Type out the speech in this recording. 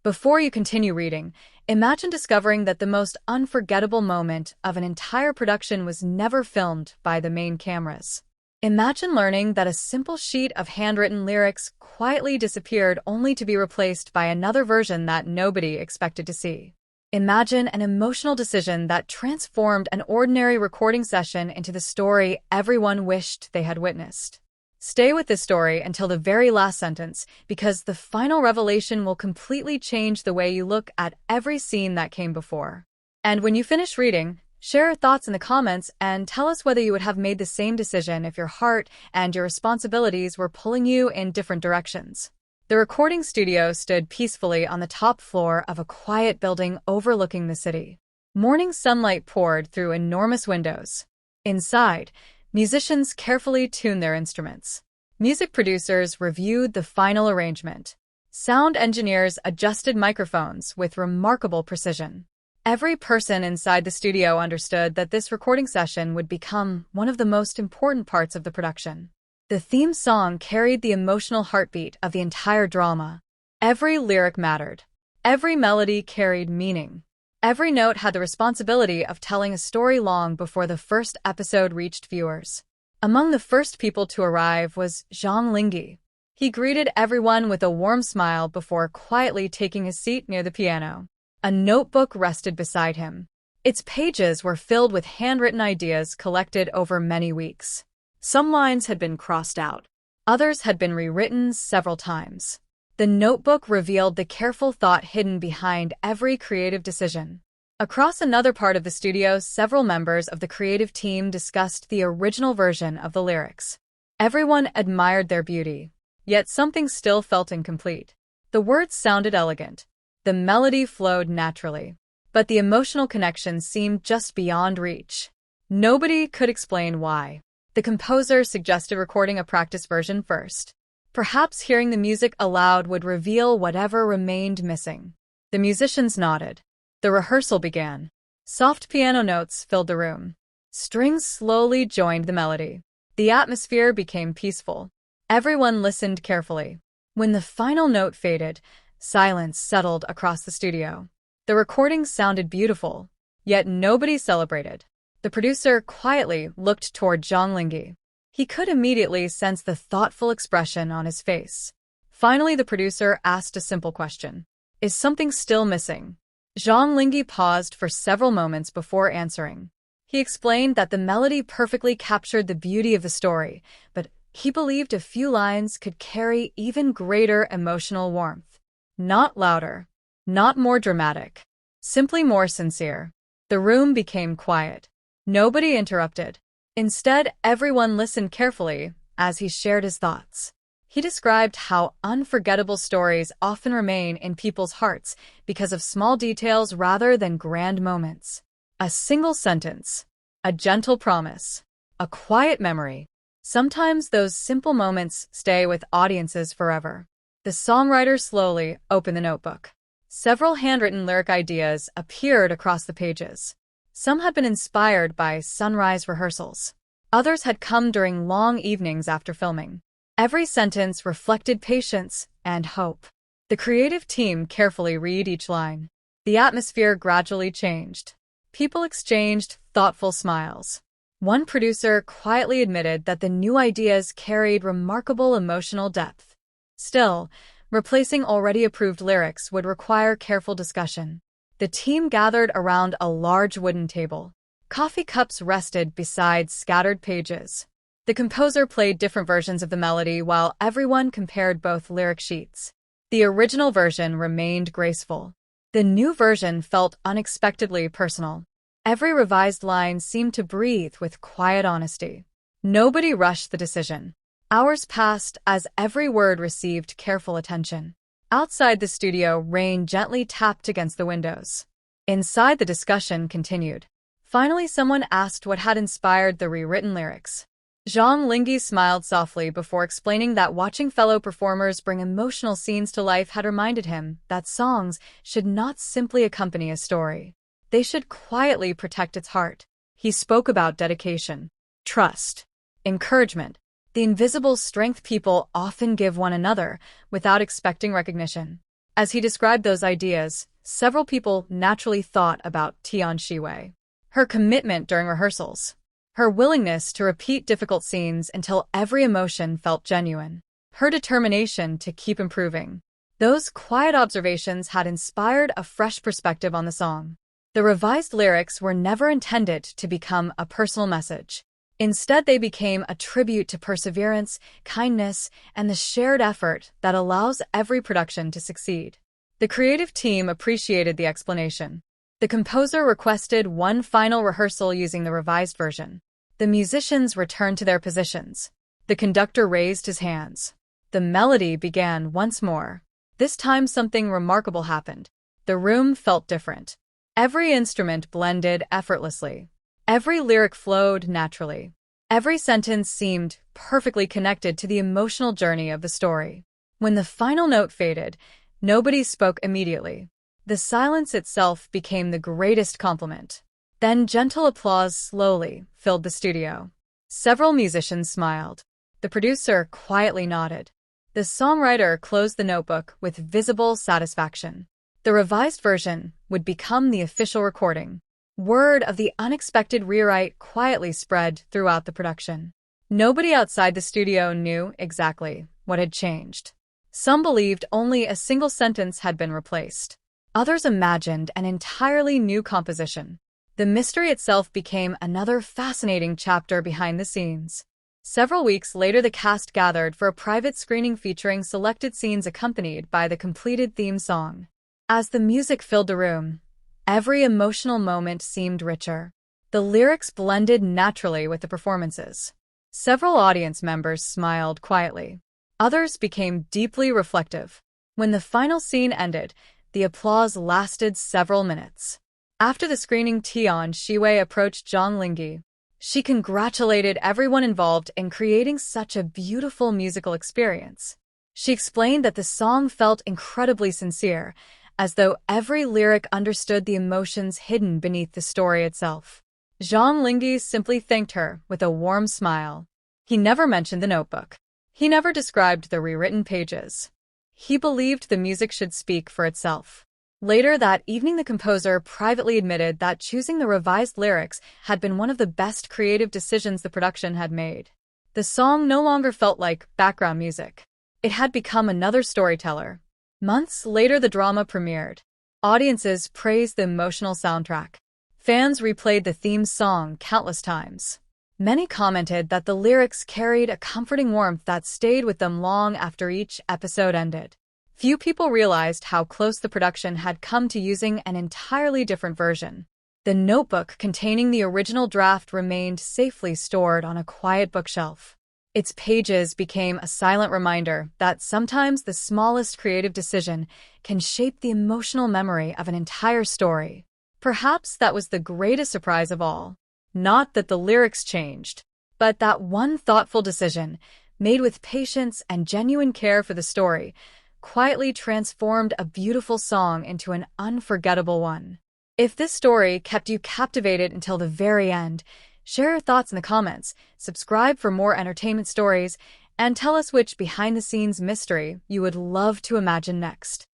Before you continue reading, imagine discovering that the most unforgettable moment of an entire production was never filmed by the main cameras. Imagine learning that a simple sheet of handwritten lyrics quietly disappeared only to be replaced by another version that nobody expected to see. Imagine an emotional decision that transformed an ordinary recording session into the story everyone wished they had witnessed. Stay with this story until the very last sentence, because the final revelation will completely change the way you look at every scene that came before. And when you finish reading, share your thoughts in the comments and tell us whether you would have made the same decision if your heart and your responsibilities were pulling you in different directions. The recording studio stood peacefully on the top floor of a quiet building overlooking the city. Morning sunlight poured through enormous windows. Inside, musicians carefully tuned their instruments. Music producers reviewed the final arrangement. Sound engineers adjusted microphones with remarkable precision. Every person inside the studio understood that this recording session would become one of the most important parts of the production. The theme song carried the emotional heartbeat of the entire drama. Every lyric mattered. Every melody carried meaning. Every note had the responsibility of telling a story long before the first episode reached viewers. Among the first people to arrive was Zhang Linghe. He greeted everyone with a warm smile before quietly taking his seat near the piano. A notebook rested beside him. Its pages were filled with handwritten ideas collected over many weeks. Some lines had been crossed out. Others had been rewritten several times. The notebook revealed the careful thought hidden behind every creative decision. Across another part of the studio, several members of the creative team discussed the original version of the lyrics. Everyone admired their beauty, yet something still felt incomplete. The words sounded elegant. The melody flowed naturally, but the emotional connection seemed just beyond reach. Nobody could explain why. The composer suggested recording a practice version first. Perhaps hearing the music aloud would reveal whatever remained missing. The musicians nodded. The rehearsal began. Soft piano notes filled the room. Strings slowly joined the melody. The atmosphere became peaceful. Everyone listened carefully. When the final note faded, silence settled across the studio. The recording sounded beautiful, yet nobody celebrated. The producer quietly looked toward Zhang Linghe. He could immediately sense the thoughtful expression on his face. Finally, the producer asked a simple question. Is something still missing? Zhang Linghe paused for several moments before answering. He explained that the melody perfectly captured the beauty of the story, but he believed a few lines could carry even greater emotional warmth. Not louder, not more dramatic, simply more sincere. The room became quiet. Nobody interrupted. Instead, everyone listened carefully as he shared his thoughts. He described how unforgettable stories often remain in people's hearts because of small details rather than grand moments. A single sentence, a gentle promise, a quiet memory. Sometimes those simple moments stay with audiences forever. The songwriter slowly opened the notebook. Several handwritten lyric ideas appeared across the pages. Some had been inspired by sunrise rehearsals. Others had come during long evenings after filming. Every sentence reflected patience and hope. The creative team carefully read each line. The atmosphere gradually changed. People exchanged thoughtful smiles. One producer quietly admitted that the new ideas carried remarkable emotional depth. Still, replacing already approved lyrics would require careful discussion. The team gathered around a large wooden table. Coffee cups rested beside scattered pages. The composer played different versions of the melody while everyone compared both lyric sheets. The original version remained graceful. The new version felt unexpectedly personal. Every revised line seemed to breathe with quiet honesty. Nobody rushed the decision. Hours passed as every word received careful attention. Outside the studio, rain gently tapped against the windows. Inside, the discussion continued. Finally, someone asked what had inspired the rewritten lyrics. Zhang Linghe smiled softly before explaining that watching fellow performers bring emotional scenes to life had reminded him that songs should not simply accompany a story. They should quietly protect its heart. He spoke about dedication, trust, encouragement, the invisible strength people often give one another without expecting recognition. As he described those ideas, several people naturally thought about Tian Xiwei. Her commitment during rehearsals. Her willingness to repeat difficult scenes until every emotion felt genuine. Her determination to keep improving. Those quiet observations had inspired a fresh perspective on the song. The revised lyrics were never intended to become a personal message. Instead, they became a tribute to perseverance, kindness, and the shared effort that allows every production to succeed. The creative team appreciated the explanation. The composer requested one final rehearsal using the revised version. The musicians returned to their positions. The conductor raised his hands. The melody began once more. This time something remarkable happened. The room felt different. Every instrument blended effortlessly. Every lyric flowed naturally. Every sentence seemed perfectly connected to the emotional journey of the story. When the final note faded, nobody spoke immediately. The silence itself became the greatest compliment. Then gentle applause slowly filled the studio. Several musicians smiled. The producer quietly nodded. The songwriter closed the notebook with visible satisfaction. The revised version would become the official recording. Word of the unexpected rewrite quietly spread throughout the production. Nobody outside the studio knew exactly what had changed. Some believed only a single sentence had been replaced. Others imagined an entirely new composition. The mystery itself became another fascinating chapter behind the scenes. Several weeks later, the cast gathered for a private screening featuring selected scenes accompanied by the completed theme song. As the music filled the room, every emotional moment seemed richer. The lyrics blended naturally with the performances. Several audience members smiled quietly. Others became deeply reflective. When the final scene ended, the applause lasted several minutes. After the screening, Tian Xiwei approached Zhang Linghe. She congratulated everyone involved in creating such a beautiful musical experience. She explained that the song felt incredibly sincere, as though every lyric understood the emotions hidden beneath the story itself. Zhang Linghe simply thanked her with a warm smile. He never mentioned the notebook. He never described the rewritten pages. He believed the music should speak for itself. Later that evening, the composer privately admitted that choosing the revised lyrics had been one of the best creative decisions the production had made. The song no longer felt like background music. It had become another storyteller. Months later, the drama premiered. Audiences praised the emotional soundtrack. Fans replayed the theme song countless times. Many commented that the lyrics carried a comforting warmth that stayed with them long after each episode ended. Few people realized how close the production had come to using an entirely different version. The notebook containing the original draft remained safely stored on a quiet bookshelf. Its pages became a silent reminder that sometimes the smallest creative decision can shape the emotional memory of an entire story. Perhaps that was the greatest surprise of all. Not that the lyrics changed, but that one thoughtful decision, made with patience and genuine care for the story, quietly transformed a beautiful song into an unforgettable one. If this story kept you captivated until the very end, share your thoughts in the comments, subscribe for more entertainment stories, and tell us which behind-the-scenes mystery you would love to imagine next.